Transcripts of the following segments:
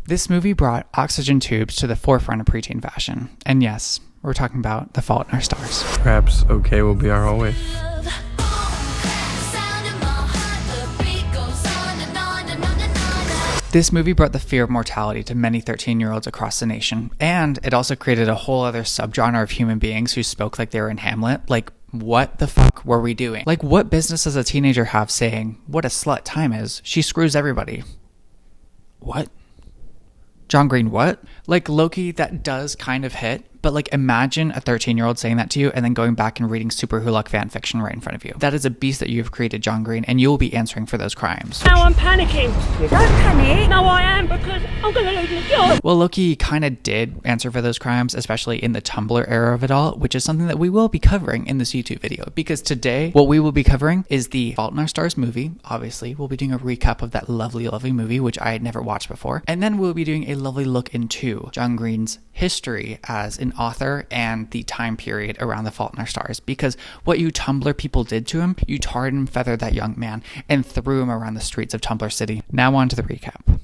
This movie brought oxygen tubes to the forefront of preteen fashion. And yes, we're talking about The Fault in Our Stars. Perhaps okay will be our always. This movie brought the fear of mortality to many 13-year-olds across the nation, and it also created a whole other subgenre of human beings who spoke like they were in Hamlet. Like, what the fuck were we doing? Like, what business does a teenager have saying, "What a slut time is, she screws everybody"? What? John Green, what? Like, Loki, that does kind of hit, but like, imagine a 13-year-old saying that to you and then going back and reading Super Hulk fan fiction right in front of you. That is a beast that you have created, John Green, and you will be answering for those crimes. Now I'm panicking. Don't panic. No, I am, because I'm gonna lose my job. Well, Loki kind of did answer for those crimes, especially in the Tumblr era of it all, which is something that we will be covering in this YouTube video, because today, what we will be covering is the Fault in Our Stars movie. Obviously, we'll be doing a recap of that lovely, lovely movie, which I had never watched before, and then we'll be doing a lovely look into John Green's history as an author and the time period around The Fault in Our Stars, because what you Tumblr people did to him, you tarred and feathered that young man and threw him around the streets of Tumblr City. Now on to the recap.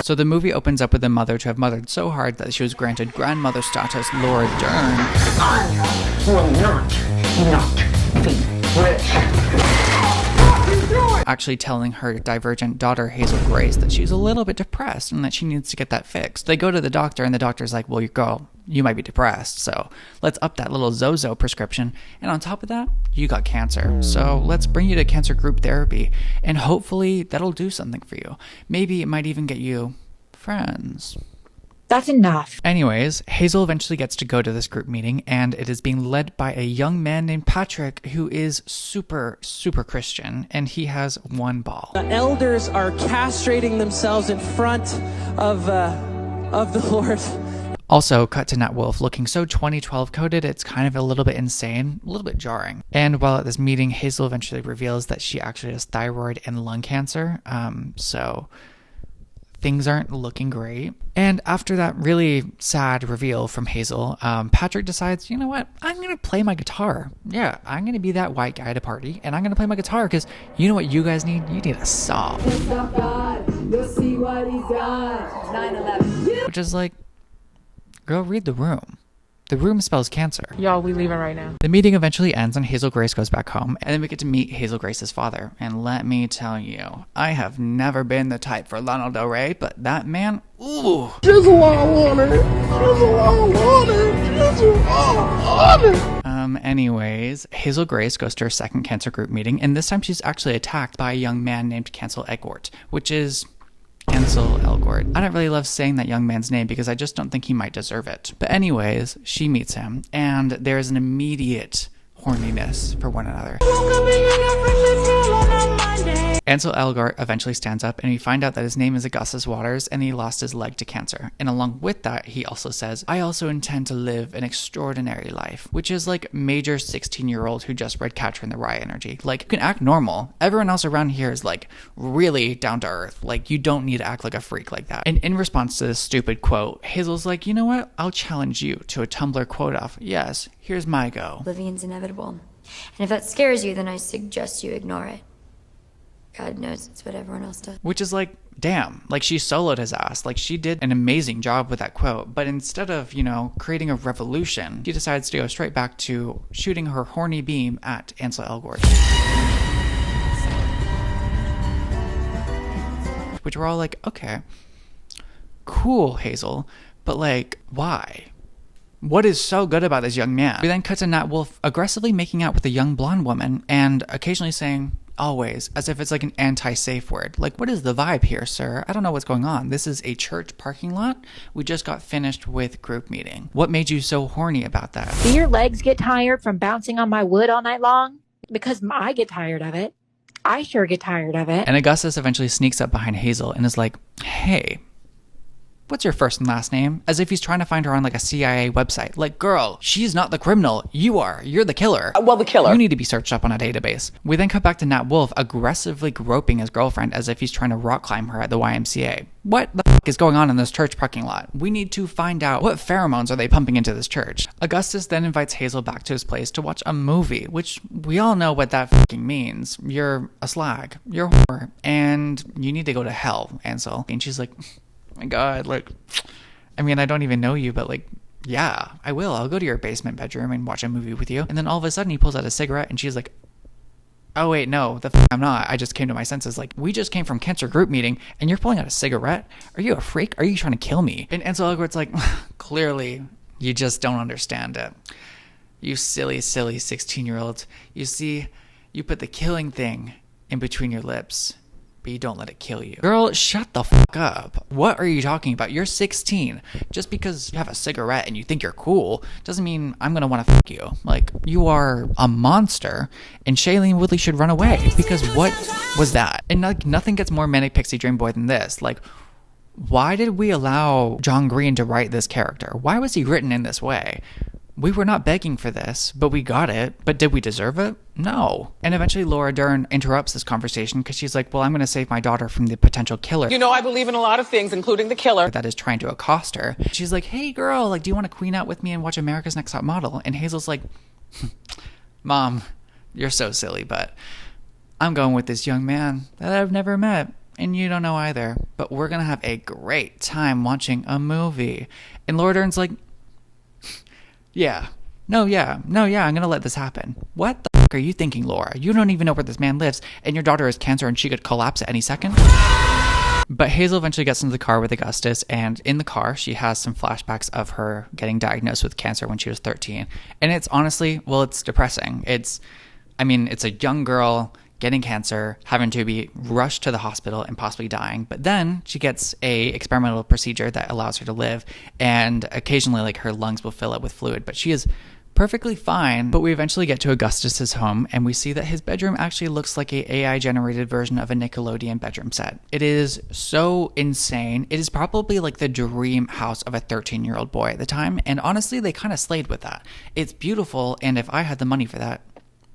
So the movie opens up with a mother to have mothered so hard that she was granted grandmother status, Laura Dern. I will not be rich. Actually telling her divergent daughter Hazel Grace that she's a little bit depressed and that she needs to get that fixed. They go to the doctor and the doctor's like, well, girl, you might be depressed, so let's up that little Zozo prescription. And on top of that, you got cancer. So let's bring you to cancer group therapy and hopefully that'll do something for you. Maybe it might even get you friends. That's enough. Anyways, Hazel eventually gets to go to this group meeting, and it is being led by a young man named Patrick who is super, super Christian, and he has one ball. The elders are castrating themselves in front of the Lord. Also, cut to Nat Wolff looking so 2012 coded, it's kind of a little bit insane, a little bit jarring. And while at this meeting, Hazel eventually reveals that she actually has thyroid and lung cancer, so things aren't looking great. And after that really sad reveal from Hazel, Patrick decides, you know what? I'm going to play my guitar. Yeah, I'm going to be that white guy at a party, and I'm going to play my guitar because you know what you guys need? You need a song. You'll see what he's got. 9/11. Which is like, girl, read the room. The room spells cancer. Y'all, we leaving right now. The meeting eventually ends and Hazel Grace goes back home, and then we get to meet Hazel Grace's father. And let me tell you, I have never been the type for Lana Del Rey, but that man, ooh. Anyways, Hazel Grace goes to her second cancer group meeting, and this time she's actually attacked by a young man named Cancel Egwart, which is Ansel Elgort. I don't really love saying that young man's name because I just don't think he might deserve it. But anyways, she meets him, and there's an immediate horniness for one another. Ansel Elgort eventually stands up, and we find out that his name is Augustus Waters, and he lost his leg to cancer. And along with that, he also says, I also intend to live an extraordinary life, which is like major 16-year-old who just read Catcher in the Rye energy. Like, you can act normal. Everyone else around here is like really down to earth. Like, you don't need to act like a freak like that. And in response to this stupid quote, Hazel's like, you know what? I'll challenge you to a Tumblr quote off. Yes, here's my go. Oblivion's inevitable. And if that scares you, then I suggest you ignore it. God knows it's what everyone else does. Which is like, damn, like she soloed his ass. Like she did an amazing job with that quote. But instead of, you know, creating a revolution, she decides to go straight back to shooting her horny beam at Ansel Elgort. Which we're all like, okay, cool, Hazel, but like, why? What is so good about this young man? We then cut to Nat Wolff aggressively making out with a young blonde woman and occasionally saying, always, as if it's like an anti-safe word. Like, what is the vibe here, sir? I don't know what's going on. This is a church parking lot. We just got finished with group meeting. What made you so horny about that? Do your legs get tired from bouncing on my wood all night long? Because I get tired of it. I sure get tired of it. And Augustus eventually sneaks up behind Hazel and is like, hey, what's your first and last name? As if he's trying to find her on like a CIA website. Like, girl, she's not the criminal. You are. You're the killer. Well, the killer. You need to be searched up on a database. We then cut back to Nat Wolff aggressively groping his girlfriend as if he's trying to rock climb her at the YMCA. What the fuck is going on in this church parking lot? We need to find out what pheromones are they pumping into this church. Augustus then invites Hazel back to his place to watch a movie, which we all know what that fucking means. You're a slag. You're a whore. And you need to go to hell, Ansel. And she's like, oh my God, like, I mean, I don't even know you, but like, yeah, I will. I'll go to your basement bedroom and watch a movie with you. And then all of a sudden he pulls out a cigarette and she's like, oh wait, no, I'm not. I just came to my senses. Like, we just came from cancer group meeting and you're pulling out a cigarette? Are you a freak? Are you trying to kill me? And Ansel Elgort's like, clearly you just don't understand it. You silly 16-year-old. You see, you put the killing thing in between your lips, but you don't let it kill you. Girl, shut the fuck up. What are you talking about? You're 16. Just because you have a cigarette and you think you're cool doesn't mean I'm gonna want to fuck you. Like, you are a monster, and Shailene Woodley should run away, because what was that? And like, nothing gets more manic pixie dream boy than this. Like, why did we allow John Green to write this character? Why was he written in this way? We were not begging for this, but we got it. But did we deserve it? No. And eventually Laura Dern interrupts this conversation because she's like, well, I'm going to save my daughter from the potential killer. You know, I believe in a lot of things, including the killer that is trying to accost her. She's like, hey girl, like, do you want to queen out with me and watch America's Next Top Model? And Hazel's like, Mom, you're so silly, but I'm going with this young man that I've never met. And you don't know either. But we're going to have a great time watching a movie. And Laura Dern's like, I'm gonna let this happen. What the fuck are you thinking, Laura? You don't even know where this man lives, and your daughter has cancer and she could collapse at any second? But Hazel eventually gets into the car with Augustus, and in the car she has some flashbacks of her getting diagnosed with cancer when she was 13. And it's honestly, well, it's depressing. It's a young girl getting cancer, having to be rushed to the hospital and possibly dying. But then she gets a experimental procedure that allows her to live, and occasionally like her lungs will fill up with fluid, but she is perfectly fine. But we eventually get to Augustus's home, and we see that his bedroom actually looks like a AI generated version of a Nickelodeon bedroom set. It is so insane. It is probably like the dream house of a 13-year-old boy at the time, and honestly they kind of slayed with that. It's beautiful, and if I had the money for that,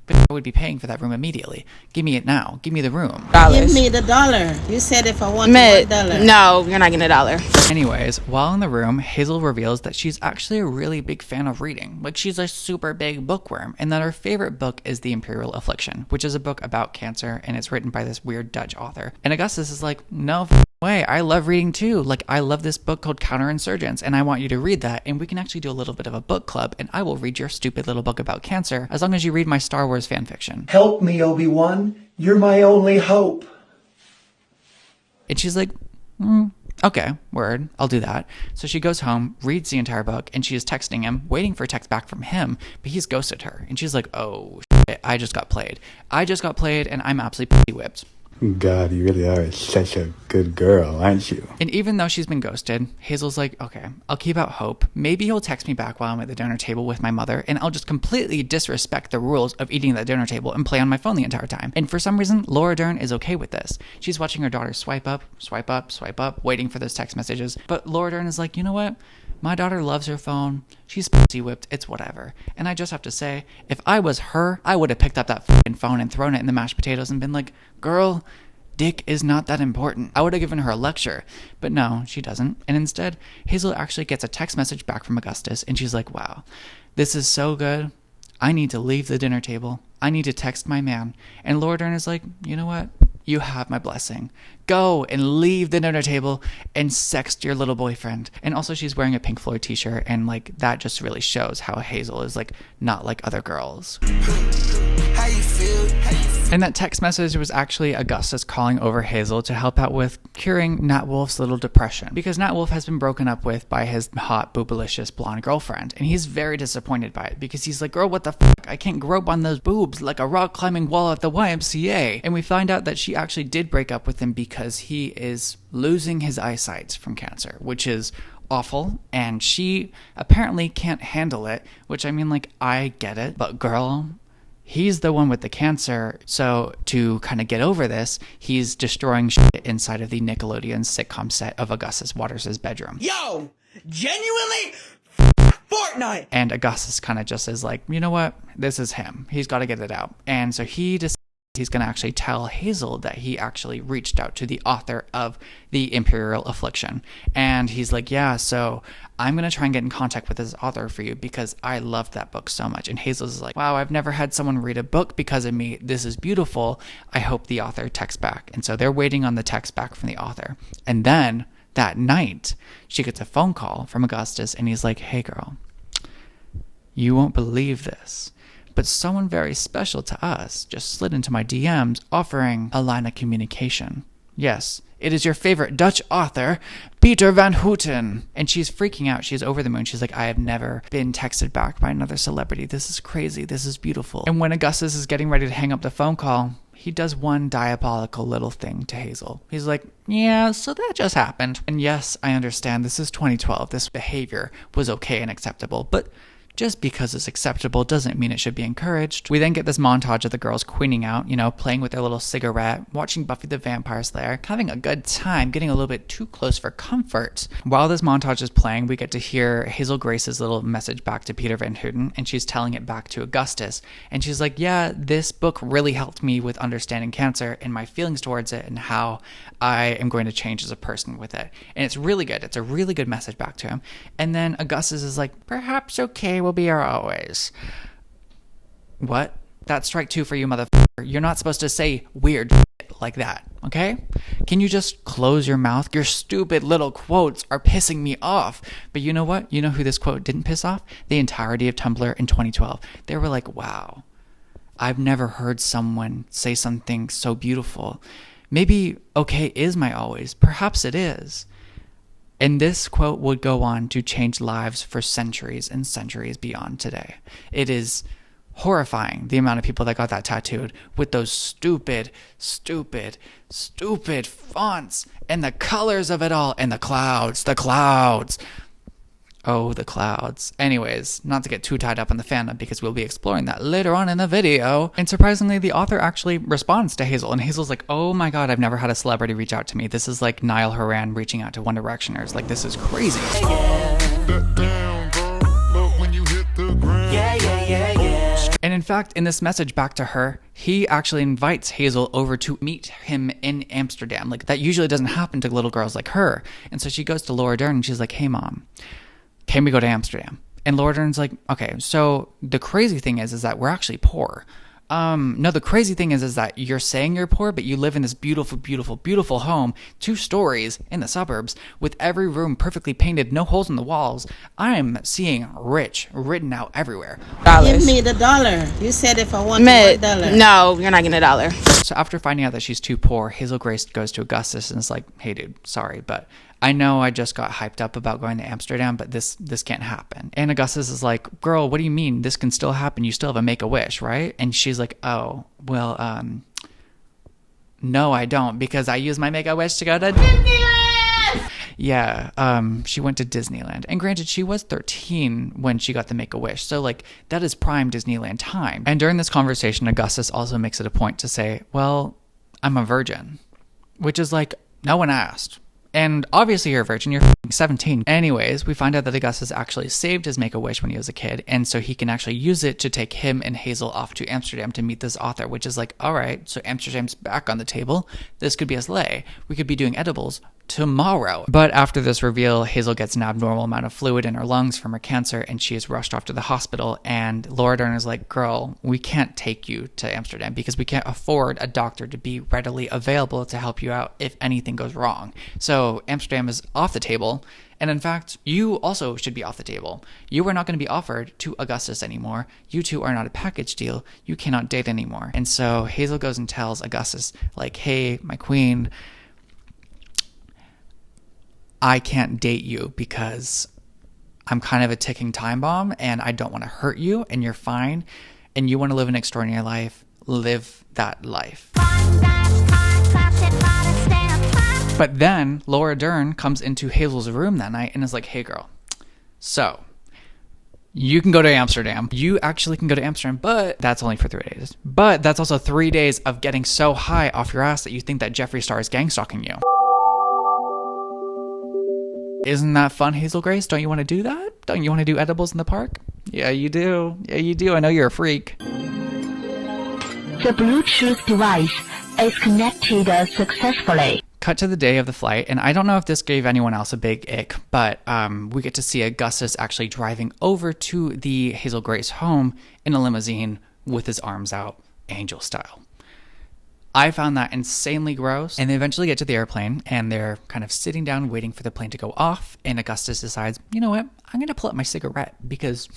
I would be paying for that room immediately. Give me it now. Give me the room. Give me the dollar. You said if I wanted $1. No, you're not getting $1. Anyways, while in the room, Hazel reveals that she's actually a really big fan of reading. Like, she's a super big bookworm, and that her favorite book is The Imperial Affliction, which is a book about cancer, and it's written by this weird Dutch author. And Augustus is like, no way, I love reading too. Like, I love this book called Counterinsurgents, and I want you to read that, and we can actually do a little bit of a book club, and I will read your stupid little book about cancer as long as you read my Star Wars fan fiction. Help me, Obi-Wan. You're my only hope. And she's like, okay, word, I'll do that. So she goes home, reads the entire book, and she is texting him, waiting for a text back from him, but he's ghosted her. And she's like, oh shit, I just got played, and I'm absolutely pussy whipped. God, you really are such a good girl, aren't you? And even though she's been ghosted, Hazel's like, okay, I'll keep out hope. Maybe he'll text me back while I'm at the dinner table with my mother, and I'll just completely disrespect the rules of eating at the dinner table and play on my phone the entire time. And for some reason, Laura Dern is okay with this. She's watching her daughter swipe up, waiting for those text messages. But Laura Dern is like, you know what? My daughter loves her phone. She's pussy whipped. It's whatever. And I just have to say, if I was her, I would have picked up that fucking phone and thrown it in the mashed potatoes and been like, girl, dick is not that important. I would have given her a lecture. But no, she doesn't. And instead, Hazel actually gets a text message back from Augustus, and she's like, wow, this is so good. I need to leave the dinner table. I need to text my man. And Laura Dern is like, you know what? You have my blessing. Go and leave the dinner table and sext your little boyfriend. And also she's wearing a Pink Floyd t-shirt, and like that just really shows how Hazel is like not like other girls. How you feel? And that text message was actually Augustus calling over Hazel to help out with curing Nat Wolff's little depression, because Nat Wolff has been broken up with by his hot, boobylicious blonde girlfriend, and he's very disappointed by it because he's like, girl, what the fuck? I can't grope on those boobs like a rock climbing wall at the YMCA. And we find out that she actually did break up with him because he is losing his eyesight from cancer, which is awful, and she apparently can't handle it, which I mean, like, I get it, but girl, he's the one with the cancer. So to kind of get over this, he's destroying shit inside of the Nickelodeon sitcom set of Augustus Waters' bedroom. Yo, genuinely Fortnite. And Augustus kind of just is like, you know what? This is him. He's got to get it out. And so he decides he's going to actually tell Hazel that he actually reached out to the author of The Imperial Affliction. And he's like, yeah, so I'm going to try and get in contact with this author for you because I loved that book so much. And Hazel's like, wow, I've never had someone read a book because of me. This is beautiful. I hope the author texts back. And so they're waiting on the text back from the author. And then that night, she gets a phone call from Augustus, and he's like, hey, girl, you won't believe this, but someone very special to us just slid into my DMs offering a line of communication. Yes, it is your favorite Dutch author, Peter van Houten. And she's freaking out. She's over the moon. She's like, I have never been texted back by another celebrity. This is crazy. This is beautiful. And when Augustus is getting ready to hang up the phone call, he does one diabolical little thing to Hazel. He's like, yeah, so that just happened. And yes, I understand this is 2012. This behavior was okay and acceptable, but just because it's acceptable doesn't mean it should be encouraged. We then get this montage of the girls queening out, you know, playing with their little cigarette, watching Buffy the Vampire Slayer, having a good time, getting a little bit too close for comfort. While this montage is playing, we get to hear Hazel Grace's little message back to Peter Van Houten, and she's telling it back to Augustus. And she's like, yeah, this book really helped me with understanding cancer and my feelings towards it and how I am going to change as a person with it. And it's really good. It's a really good message back to him. And then Augustus is like, perhaps okay will be our always. What? That's strike 2 for you, motherfucker. You're not supposed to say weird shit like that, okay? Can you just close your mouth? Your stupid little quotes are pissing me off. But you know what? You know who this quote didn't piss off? The entirety of Tumblr in 2012. They were like, wow, I've never heard someone say something so beautiful. Maybe okay is my always. Perhaps it is. And this quote would go on to change lives for centuries and centuries beyond today. It is horrifying, the amount of people that got that tattooed with those stupid fonts and the colors of it all and the clouds. Oh, the clouds. Anyways, not to get too tied up in the fandom because we'll be exploring that later on in the video. And surprisingly, the author actually responds to Hazel. And Hazel's like, oh my god, I've never had a celebrity reach out to me. This is like Niall Horan reaching out to One Directioners. Like, this is crazy. And in fact, in this message back to her, he actually invites Hazel over to meet him in Amsterdam. Like, that usually doesn't happen to little girls like her. And so she goes to Laura Dern and she's like, hey mom, can we go to Amsterdam? And Laura Dern's like, okay, so the crazy thing is that we're actually poor. No, the crazy thing is that you're saying you're poor, but you live in this beautiful home, 2 stories in the suburbs, with every room perfectly painted, no holes in the walls. I'm seeing rich written out everywhere. Give me the dollar. You said if I want $1. No, you're not getting $1. So after finding out that she's too poor, Hazel Grace goes to Augustus and is like, hey dude, sorry, but I know I just got hyped up about going to Amsterdam, but this can't happen. And Augustus is like, girl, what do you mean? This can still happen. You still have a Make-A-Wish, right? And she's like, oh, well, no, I don't, because I use my Make-A-Wish to go to Disneyland! Yeah, she went to Disneyland. And granted, she was 13 when she got the Make-A-Wish, so like, that is prime Disneyland time. And during this conversation, Augustus also makes it a point to say, well, I'm a virgin, which is like, no one asked. And obviously you're a virgin, you're 17. Anyways, we find out that Augustus actually saved his Make-A-Wish when he was a kid, and so he can actually use it to take him and Hazel off to Amsterdam to meet this author, which is like, all right, so Amsterdam's back on the table. This could be a sleigh. We could be doing edibles tomorrow. But after this reveal, Hazel gets an abnormal amount of fluid in her lungs from her cancer, and she is rushed off to the hospital. And Laura Dern is like, girl, we can't take you to Amsterdam because we can't afford a doctor to be readily available to help you out if anything goes wrong. So Amsterdam is off the table. And in fact, you also should be off the table. You are not going to be offered to Augustus anymore. You two are not a package deal. You cannot date anymore. And so Hazel goes and tells Augustus, like, hey, my queen, I can't date you because I'm kind of a ticking time bomb and I don't want to hurt you, and you're fine, and you want to live an extraordinary life. Live that life. But then Laura Dern comes into Hazel's room that night and is like, hey girl, so You can go to Amsterdam. You actually can go to Amsterdam, but that's only for 3 days. But that's also 3 days of getting so high off your ass that you think that Jeffree Star is gang stalking you. Isn't that fun, Hazel Grace? Don't you want to do that? Don't you want to do edibles in the park? Yeah, you do. Yeah, you do. I know you're a freak. The Bluetooth device is connected successfully. Cut to the day of the flight, and I don't know if this gave anyone else a big ick, but we get to see Augustus actually driving over to the Hazel Grace home in a limousine with his arms out, angel style. I found that insanely gross, and they eventually get to the airplane, and they're kind of sitting down waiting for the plane to go off, and Augustus decides, you know what, I'm going to pull up my cigarette, because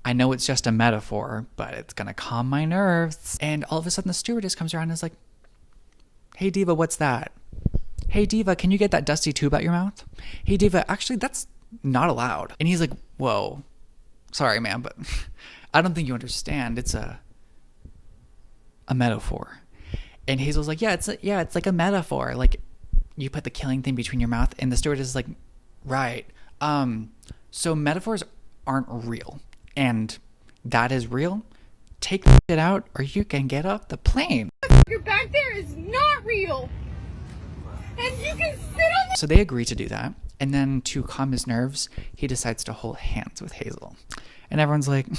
I know it's just a metaphor, but it's going to calm my nerves. And all of a sudden, the stewardess comes around and is like, hey, Diva, what's that? Hey, Diva, can you get that dusty tube out your mouth? Hey, Diva, actually, that's not allowed. And he's like, whoa, sorry, ma'am, but I don't think you understand. It's a metaphor. And Hazel's like, yeah, it's like a metaphor. Like, you put the killing thing between your mouth. And the stewardess is like, right. So metaphors aren't real. And that is real. Take it out or you can get off the plane. Your back there is not real. And you can sit on the... So they agree to do that. And then to calm his nerves, he decides to hold hands with Hazel. And everyone's like, oh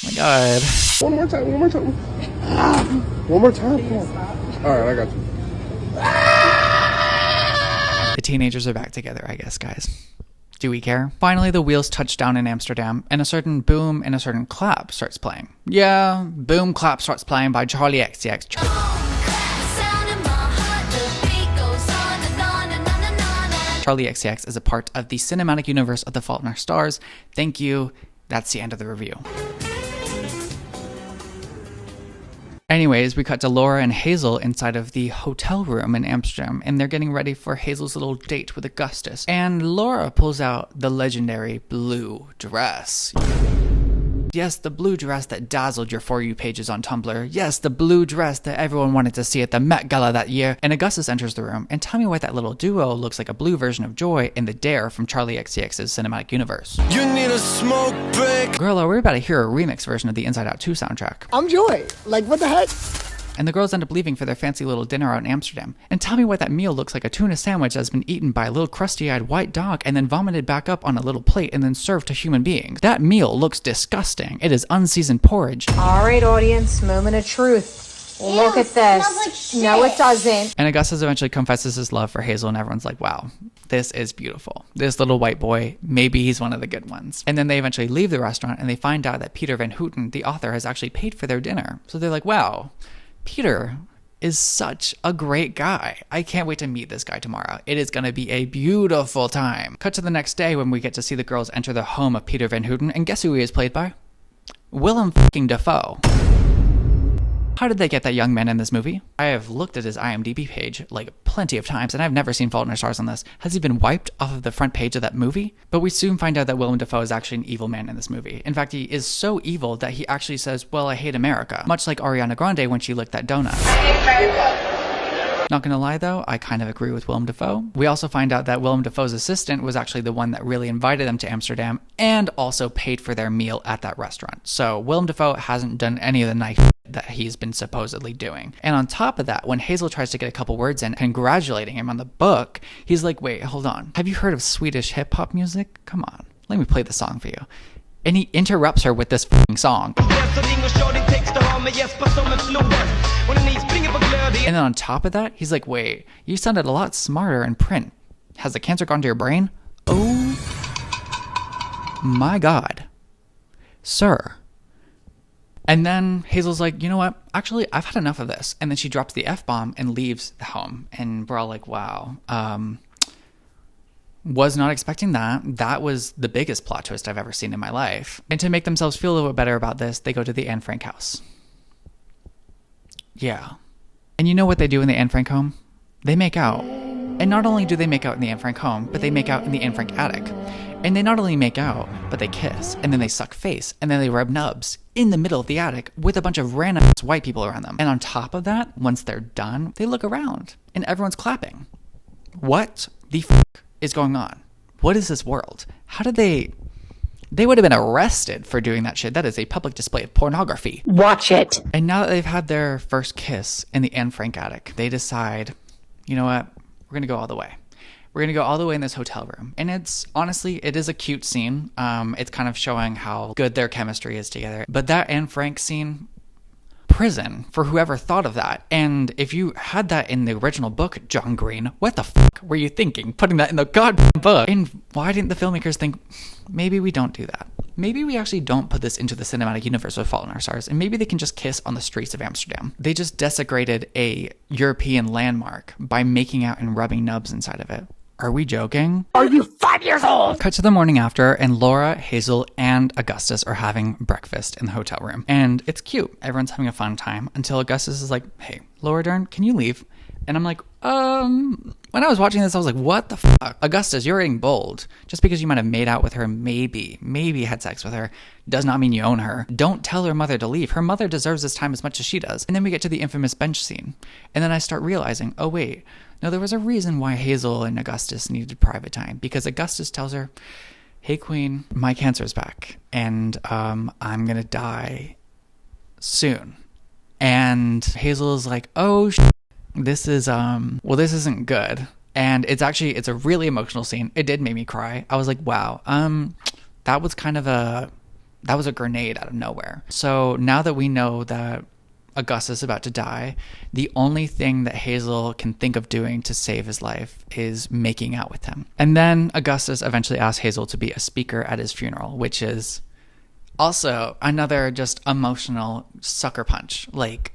my God. One more time. One more time. Come on. All right, I got you. The teenagers are back together, I guess, guys. Do we care? Finally, the wheels touch down in Amsterdam, and a certain boom and a certain clap starts playing. Yeah, Boom Clap starts playing by Charlie XCX. Charlie XCX is a part of the cinematic universe of The Fault in Our Stars. Thank you. That's the end of the review. Anyways, we cut to Laura and Hazel inside of the hotel room in Amsterdam, and they're getting ready for Hazel's little date with Augustus. And Laura pulls out the legendary blue dress. Yes, the blue dress that dazzled your For You pages on Tumblr. Yes, the blue dress that everyone wanted to see at the Met Gala that year. And Augustus enters the room, and tell me why that little duo looks like a blue version of Joy in the Dare from Charlie XCX's cinematic universe. You need a smoke break. Girl, are we about to hear a remix version of the Inside Out 2 soundtrack? I'm Joy. Like, what the heck? And the girls end up leaving for their fancy little dinner out in Amsterdam. And tell me why that meal looks like a tuna sandwich that's been eaten by a little crusty-eyed white dog and then vomited back up on a little plate and then served to human beings. That meal looks disgusting. It is unseasoned porridge. All right, audience, moment of truth. Look at this. Like no, it doesn't. And Augustus eventually confesses his love for Hazel, and everyone's like, wow, this is beautiful. This little white boy, maybe he's one of the good ones. And then they eventually leave the restaurant, and they find out that Peter Van Houten, the author, has actually paid for their dinner. So they're like, wow, Peter is such a great guy. I can't wait to meet this guy tomorrow. It is going to be a beautiful time. Cut to the next day when we get to see the girls enter the home of Peter Van Houten, and guess who he is played by? Willem fucking Dafoe. How did they get that young man in this movie? I have looked at his IMDb page like plenty of times, and I've never seen Fault in Our Stars on this. Has he been wiped off of the front page of that movie? But we soon find out that Willem Dafoe is actually an evil man in this movie. In fact, he is so evil that he actually says, well, I hate America. Much like Ariana Grande when she licked that donut. Not gonna lie though, I kind of agree with Willem Dafoe. We also find out that Willem Dafoe's assistant was actually the one that really invited them to Amsterdam and also paid for their meal at that restaurant. So Willem Dafoe hasn't done any of the nice that he's been supposedly doing. And on top of that, when Hazel tries to get a couple words in congratulating him on the book, he's like, wait, hold on. Have you heard of Swedish hip hop music? Come on, let me play the song for you. And he interrupts her with this f***ing song. And then on top of that, he's like, wait, you sounded a lot smarter in print. Has the cancer gone to your brain? Oh my God. Sir. And then Hazel's like, you know what? Actually, I've had enough of this. And then she drops the F-bomb and leaves the home. And we're all like, wow. Was not expecting that. That was the biggest plot twist I've ever seen in my life. And to make themselves feel a little bit better about this, they go to the Anne Frank house. Yeah. And you know what they do in the Anne Frank home? They make out. And not only do they make out in the Anne Frank home, but they make out in the Anne Frank attic. And they not only make out, but they kiss, and then they suck face, and then they rub nubs in the middle of the attic with a bunch of random white people around them. And on top of that, once they're done, they look around, and everyone's clapping. What the fuck is going on? What is this world? How did they They would have been arrested for doing that shit. That is a public display of pornography. Watch it. And now that they've had their first kiss in the Anne Frank attic, they decide, you know what? We're going to go all the way. We're going to go all the way in this hotel room. And it's, honestly, it is a cute scene. It's kind of showing how good their chemistry is together. But that Anne Frank scene, prison for whoever thought of that. And if you had that in the original book, John Green, what the fuck were you thinking? Putting that in the goddamn book. And why didn't the filmmakers think, maybe we don't do that? Maybe we actually don't put this into the cinematic universe with Fault in Our Stars, and maybe they can just kiss on the streets of Amsterdam. They just desecrated a European landmark by making out and rubbing nubs inside of it. Are we joking? Are you 5 years old? Cut to the morning after, and Laura, Hazel, and Augustus are having breakfast in the hotel room. And it's cute. Everyone's having a fun time until Augustus is like, hey, Laura Dern, can you leave? And I'm like, when I was watching this, I was like, what the fuck? Augustus, you're getting bold. Just because you might have made out with her, maybe had sex with her, does not mean you own her. Don't tell her mother to leave. Her mother deserves this time as much as she does. And then we get to the infamous bench scene. And then I start realizing, oh wait, no, there was a reason why Hazel and Augustus needed private time. Because Augustus tells her, hey queen, my cancer's back. And I'm gonna die soon. And Hazel is like, oh this is this isn't good. And it's a really emotional scene. It did make me cry. I was like, wow, that was a grenade out of nowhere. So now that we know that Augustus is about to die, the only thing that Hazel can think of doing to save his life is making out with him. And then Augustus eventually asks Hazel to be a speaker at his funeral, which is also another just emotional sucker punch. Like,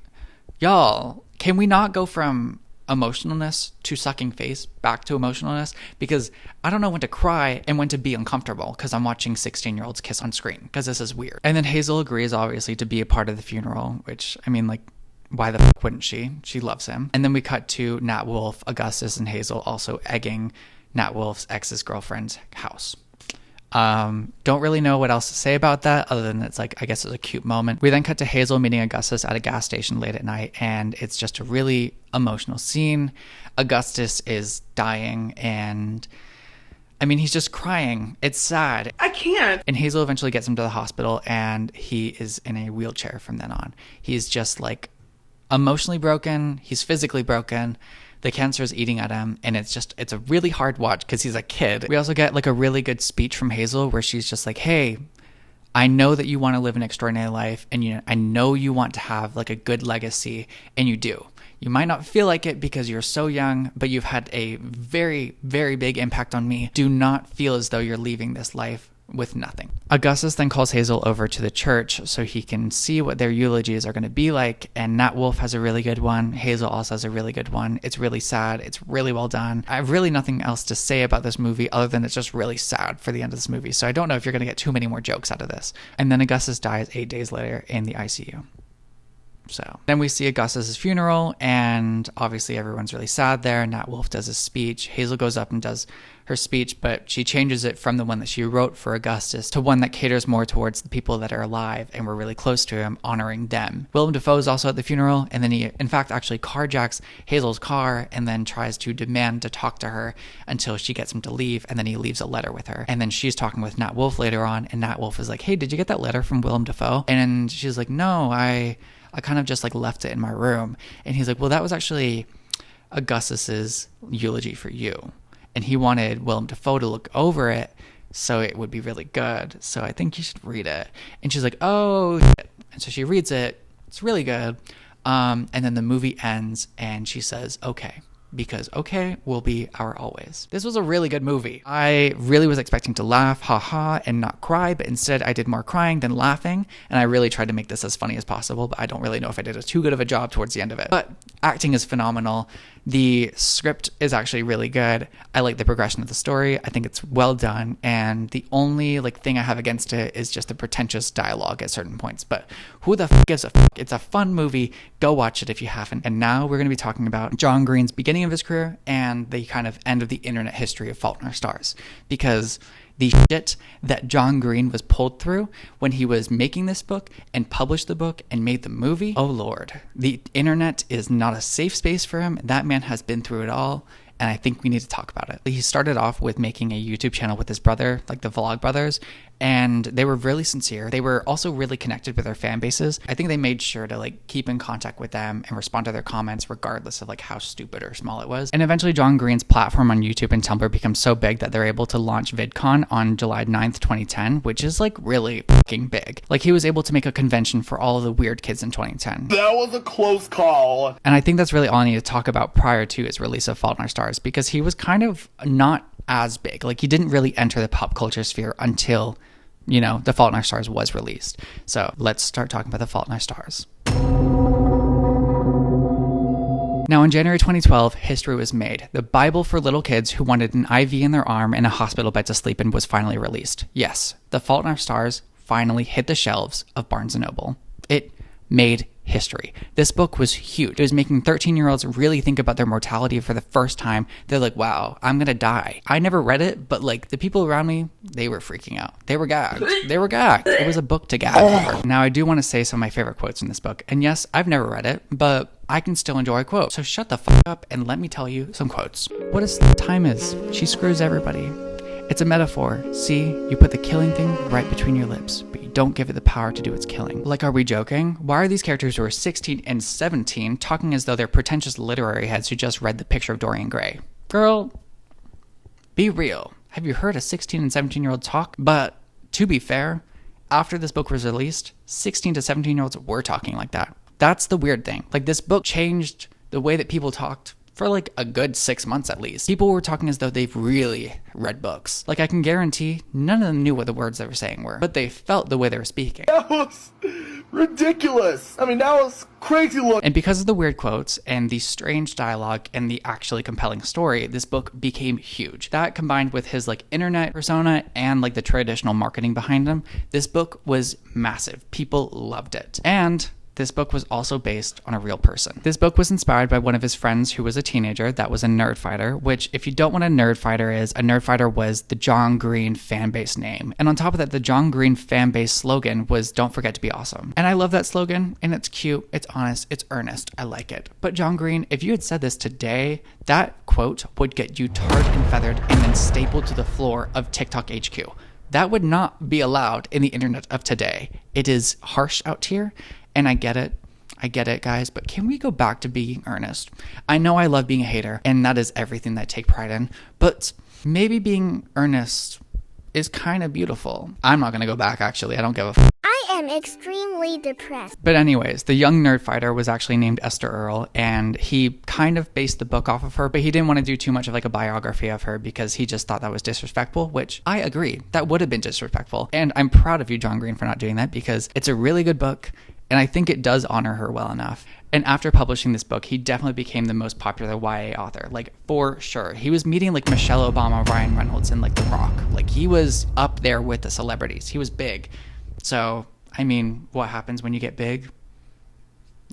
y'all, can we not go from emotionalness to sucking face back to emotionalness? Because I don't know when to cry and when to be uncomfortable because I'm watching 16-year-olds kiss on screen, because this is weird. And then Hazel agrees, obviously, to be a part of the funeral, which, I mean, like, why the fuck wouldn't she? She loves him. And then we cut to Nat Wolff, Augustus, and Hazel also egging Nat Wolff's ex's girlfriend's house. Don't really know what else to say about that other than it's like, I guess it's a cute moment. We then cut to Hazel meeting Augustus at a gas station late at night, and it's just a really emotional scene. Augustus is dying, and I mean, he's just crying. It's sad. I can't. And Hazel eventually gets him to the hospital, and he is in a wheelchair from then on. He's just like emotionally broken. He's physically broken. The cancer is eating at him, and it's a really hard watch because he's a kid. We also get like a really good speech from Hazel where she's just like, hey, I know that you want to live an extraordinary life, and I know you want to have like a good legacy, and you do. You might not feel like it because you're so young, but you've had a very, very big impact on me. Do not feel as though you're leaving this life with nothing. Augustus then calls Hazel over to the church so he can see what their eulogies are going to be like, and Nat Wolff has a really good one. Hazel also has a really good one. It's really sad. It's really well done. I have really nothing else to say about this movie other than it's just really sad for the end of this movie, so I don't know if you're going to get too many more jokes out of this. And then Augustus dies 8 days later in the ICU. So then we see Augustus's funeral, and obviously everyone's really sad there. Nat Wolff does his speech. Hazel goes up and does her speech, but she changes it from the one that she wrote for Augustus to one that caters more towards the people that are alive and were really close to him, honoring them. Willem Dafoe is also at the funeral, and then he, in fact, actually carjacks Hazel's car and then tries to demand to talk to her until she gets him to leave, and then he leaves a letter with her. And then she's talking with Nat Wolff later on, and Nat Wolff is like, hey, did you get that letter from Willem Dafoe? And she's like, no, I kind of just like left it in my room. And he's like, well, that was actually Augustus's eulogy for you. And he wanted Willem Dafoe to look over it so it would be really good. So I think you should read it. And she's like, oh, shit. And so she reads it. It's really good. And then the movie ends and she says, okay. Because okay will be our always. This was a really good movie. I really was expecting to laugh, haha, and not cry, but instead I did more crying than laughing, and I really tried to make this as funny as possible, but I don't really know if I did too good of a job towards the end of it. But acting is phenomenal. The script is actually really good. I like the progression of the story. I think it's well done, and the only thing I have against it is just the pretentious dialogue at certain points. But who the f gives a f? It's a fun movie. Go watch it if you haven't. And now we're going to be talking about John Green's beginning of his career and the kind of end of the internet history of Fault in Our Stars, because the shit that John Green was pulled through when he was making this book and published the book and made the movie, oh Lord. The internet is not a safe space for him. That man has been through it all. and I think we need to talk about it. He started off with making a YouTube channel with his brother, like the Vlog Brothers, and they were really sincere. They were also really connected with their fan bases. I think they made sure to like keep in contact with them and respond to their comments regardless of like how stupid or small it was. And eventually John Green's platform on YouTube and Tumblr becomes so big that they're able to launch VidCon on July 9th, 2010, which is like really fucking big. Like he was able to make a convention for all of the weird kids in 2010. That was a close call. And I think that's really all I need to talk about prior to his release of Fault in Our Stars, because he was kind of not as big. Like he didn't really enter the pop culture sphere until, you know, The Fault in Our Stars was released. So let's start talking about The Fault in Our Stars. Now, in January 2012, history was made. The Bible for little kids who wanted an IV in their arm and a hospital bed to sleep in was finally released. Yes, The Fault in Our Stars finally hit the shelves of Barnes & Noble. It made history. This book was huge. It was making 13-year-olds really think about their mortality for the first time. They're like, wow, I'm gonna die. I never read it, but like the people around me, they were freaking out. They were gagged. It was a book to gag over. Now, I do want to say some of my favorite quotes in this book. And yes, I've never read it, but I can still enjoy a quote. So shut the fuck up and let me tell you some quotes. What a time is. She screws everybody. It's a metaphor. See, you put the killing thing right between your lips, but you don't give it the power to do its killing. Like, are we joking? Why are these characters who are 16 and 17 talking as though they're pretentious literary heads who just read The Picture of Dorian Gray? Girl, be real. Have you heard a 16 and 17-year-old talk? But to be fair, after this book was released, 16 to 17-year-olds were talking like that. That's the weird thing. Like, this book changed the way that people talked for like a good 6 months at least. People were talking as though they've really read books. Like, I can guarantee none of them knew what the words they were saying were, but they felt the way they were speaking. That was ridiculous. I mean, that was crazy look. And because of the weird quotes and the strange dialogue and the actually compelling story, this book became huge. That combined with his like internet persona and like the traditional marketing behind him, this book was massive. People loved it. And this book was also based on a real person. This book was inspired by one of his friends who was a teenager that was a nerd fighter, which, if you don't know what a nerd fighter is, a nerd fighter was the John Green fan base name. And on top of that, the John Green fan base slogan was "Don't forget to be awesome." And I love that slogan, and it's cute, it's honest, it's earnest. I like it. But John Green, if you had said this today, that quote would get you tarred and feathered and then stapled to the floor of TikTok HQ. That would not be allowed in the internet of today. It is harsh out here. And I get it, guys, but can we go back to being earnest? I know I love being a hater, and that is everything that I take pride in, but maybe being earnest is kind of beautiful. I'm not going to go back, actually. I don't give a f***. I am extremely depressed. But anyways, the young nerd fighter was actually named Esther Earl, and he kind of based the book off of her, but he didn't want to do too much of like a biography of her because he just thought that was disrespectful, which I agree. That would have been disrespectful. And I'm proud of you, John Green, for not doing that because it's a really good book. And I think it does honor her well enough. And after publishing this book, he definitely became the most popular YA author, like for sure. He was meeting like Michelle Obama, Ryan Reynolds, and like The Rock. Like he was up there with the celebrities. He was big. So, I mean, what happens when you get big?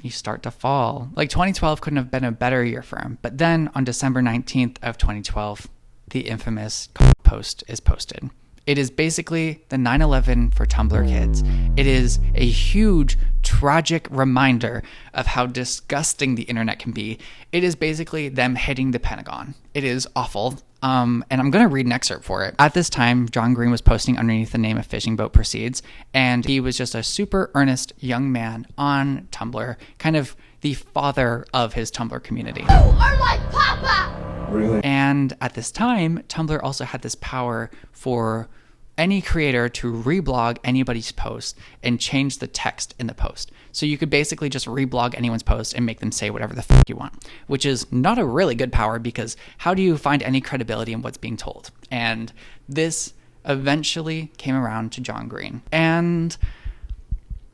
You start to fall. Like 2012 couldn't have been a better year for him. But then on December 19th of 2012, the infamous post is posted. It is basically the 9/11 for Tumblr kids. It is a huge, tragic reminder of how disgusting the internet can be. It is basically them hitting the Pentagon. It is awful. And I'm going to read an excerpt for it. At this time, John Green was posting underneath the name of Fishing Boat Proceeds, and he was just a super earnest young man on Tumblr, kind of the father of his Tumblr community. You are like Papa! Really? And at this time, Tumblr also had this power for any creator to reblog anybody's post and change the text in the post. So you could basically just reblog anyone's post and make them say whatever the fuck you want, which is not a really good power because how do you find any credibility in what's being told? And this eventually came around to John Green. And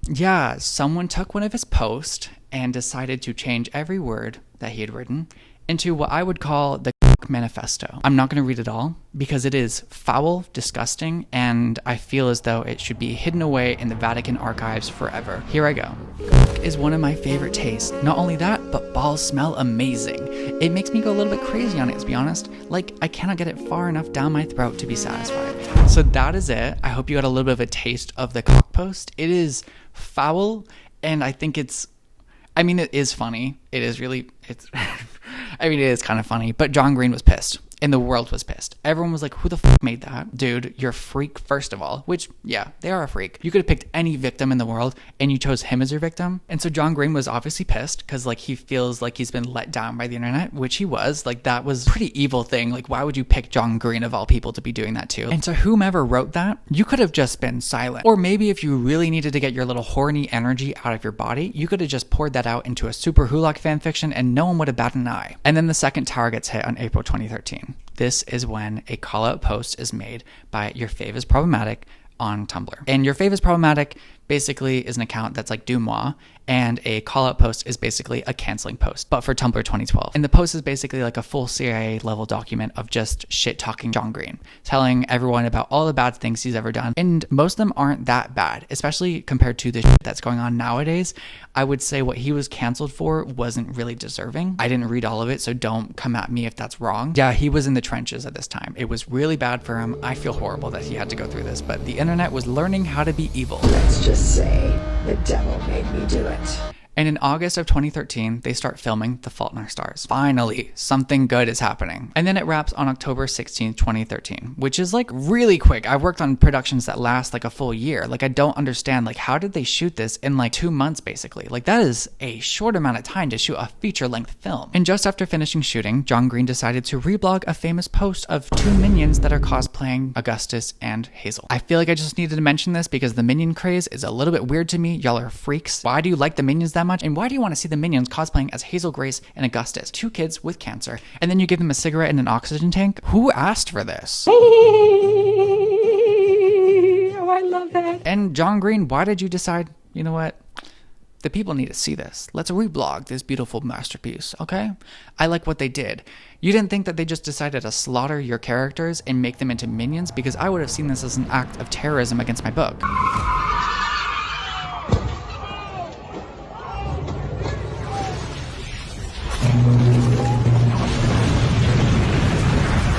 yeah, someone took one of his posts and decided to change every word that he had written into what I would call the manifesto. I'm not going to read it all because it is foul, disgusting, and I feel as though it should be hidden away in the Vatican archives forever. Here I go. Is one of my favorite tastes. Not only that, but balls smell amazing. It makes me go a little bit crazy on it, to be honest. Like, I cannot get it far enough down my throat to be satisfied. So that is it. I hope you got a little bit of a taste of the cock post. It is foul, and I think it is funny. It is really, I mean, it is kind of funny, but John Green was pissed. And the world was pissed. Everyone was like, who the fuck made that? Dude, you're a freak, first of all. Which, yeah, they are a freak. You could have picked any victim in the world, and you chose him as your victim. And so John Green was obviously pissed, because, like, he feels like he's been let down by the internet, which he was. Like, that was a pretty evil thing. Like, why would you pick John Green, of all people, to be doing that too? And to whomever wrote that, you could have just been silent. Or maybe if you really needed to get your little horny energy out of your body, you could have just poured that out into a super Hulock fanfiction, and no one would have batted an eye. And then the second tower gets hit on April 2013. This is when a call-out post is made by Your Fave is Problematic on Tumblr. And Your Fave is Problematic basically is an account that's like Dumois, and a call-out post is basically a canceling post, but for Tumblr 2012. And the post is basically like a full CIA level document of just shit-talking John Green, telling everyone about all the bad things he's ever done. And most of them aren't that bad, especially compared to the shit that's going on nowadays. I would say what he was canceled for wasn't really deserving. I didn't read all of it, so don't come at me if that's wrong. Yeah, he was in the trenches at this time. It was really bad for him. I feel horrible that he had to go through this, but the internet was learning how to be evil. Let's just say the devil made me do it. And in August of 2013, they start filming The Fault in Our Stars. Finally, something good is happening. And then it wraps on October 16th, 2013, which is like really quick. I've worked on productions that last like a full year. Like, I don't understand, like, how did they shoot this in like 2 months, basically? Like, that is a short amount of time to shoot a feature-length film. And just after finishing shooting, John Green decided to reblog a famous post of 2 minions that are cosplaying Augustus and Hazel. I feel like I just needed to mention this because the minion craze is a little bit weird to me. Y'all are freaks. Why do you like the minions that much? And why do you want to see the minions cosplaying as Hazel, Grace, and Augustus, 2 kids with cancer, and then you give them a cigarette and an oxygen tank? Who asked for this? Oh, I love that. And John Green, why did you decide, you know what? The people need to see this. Let's reblog this beautiful masterpiece, okay? I like what they did. You didn't think that they just decided to slaughter your characters and make them into minions? Because I would have seen this as an act of terrorism against my book.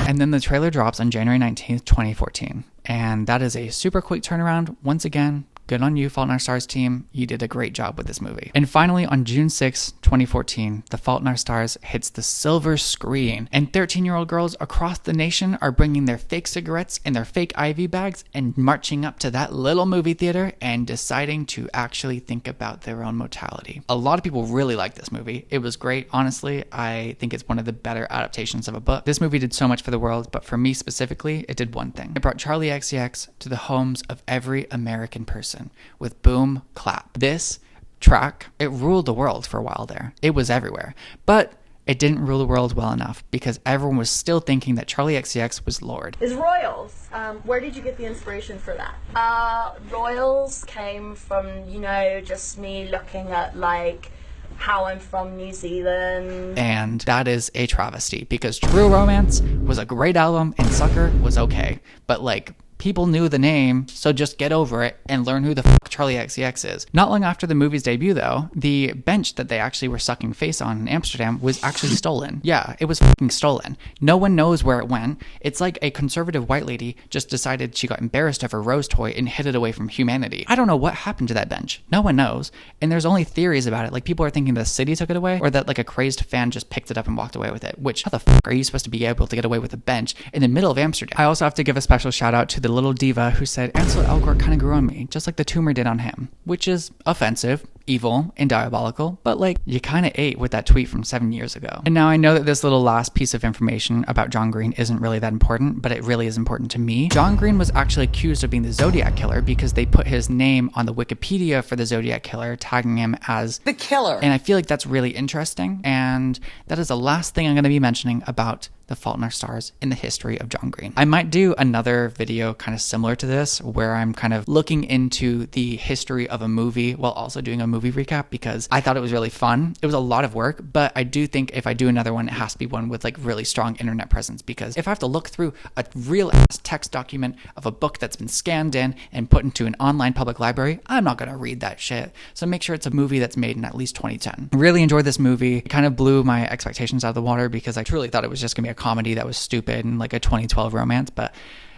And then the trailer drops on January 19th, 2014. And that is a super quick turnaround. Once again, good on you, Fault in Our Stars team. You did a great job with this movie. And finally, on June 6, 2014, The Fault in Our Stars hits the silver screen. And 13-year-old girls across the nation are bringing their fake cigarettes and their fake IV bags and marching up to that little movie theater and deciding to actually think about their own mortality. A lot of people really like this movie. It was great. Honestly, I think it's one of the better adaptations of a book. This movie did so much for the world, but for me specifically, it did one thing. It brought Charlie XCX to the homes of every American person with Boom Clap. This track, it ruled the world for a while there. It was everywhere. But it didn't rule the world well enough because everyone was still thinking that Charlie XCX was Lord. Is Royals. Where did you get the inspiration for that? Royals came from, you know, just me looking at like how I'm from New Zealand. And that is a travesty because True Romance was a great album and Sucker was okay. But like, people knew the name, so just get over it and learn who the fuck Charlie XCX is. Not long after the movie's debut, though, the bench that they actually were sucking face on in Amsterdam was actually stolen. Yeah, it was fucking stolen. No one knows where it went. It's like a conservative white lady just decided she got embarrassed of her Rose toy and hid it away from humanity. I don't know what happened to that bench. No one knows. And there's only theories about it. Like, people are thinking the city took it away or that like a crazed fan just picked it up and walked away with it. Which, how the fuck are you supposed to be able to get away with a bench in the middle of Amsterdam? I also have to give a special shout out to the little diva who said Ansel Elgort kind of grew on me, just like the tumor did on him, which is offensive, evil, and diabolical, but like, you kind of ate with that tweet from 7 years ago. And now I know that this little last piece of information about John Green isn't really that important, but it really is important to me. John Green was actually accused of being the Zodiac Killer because they put his name on the Wikipedia for the Zodiac Killer, tagging him as the killer. And I feel like that's really interesting, and that is the last thing I'm going to be mentioning about The Fault in Our Stars in the history of John Green. I might do another video kind of similar to this where I'm kind of looking into the history of a movie while also doing a movie recap because I thought it was really fun. It was a lot of work, but I do think if I do another one, it has to be one with like really strong internet presence because if I have to look through a real ass text document of a book that's been scanned in and put into an online public library, I'm not going to read that shit. So make sure it's a movie that's made in at least 2010. I really enjoyed this movie. It kind of blew my expectations out of the water because I truly thought it was just going to be a comedy that was stupid and like a 2012 romance, but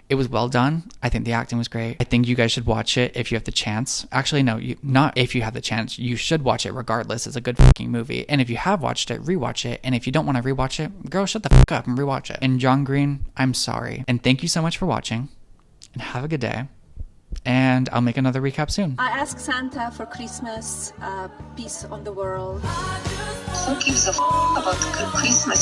It was well done. I think the acting was great. I think you guys should watch it if you have the chance. Actually, no, not if you have the chance. You should watch it regardless. It's a good fucking movie. And if you have watched it, rewatch it. And if you don't want to rewatch it, girl, shut the fuck up and rewatch it. And John Green, I'm sorry. And thank you so much for watching. And have a good day. And I'll make another recap soon. I asked Santa for Christmas, peace on the world. Who gives a f*** about Christmas?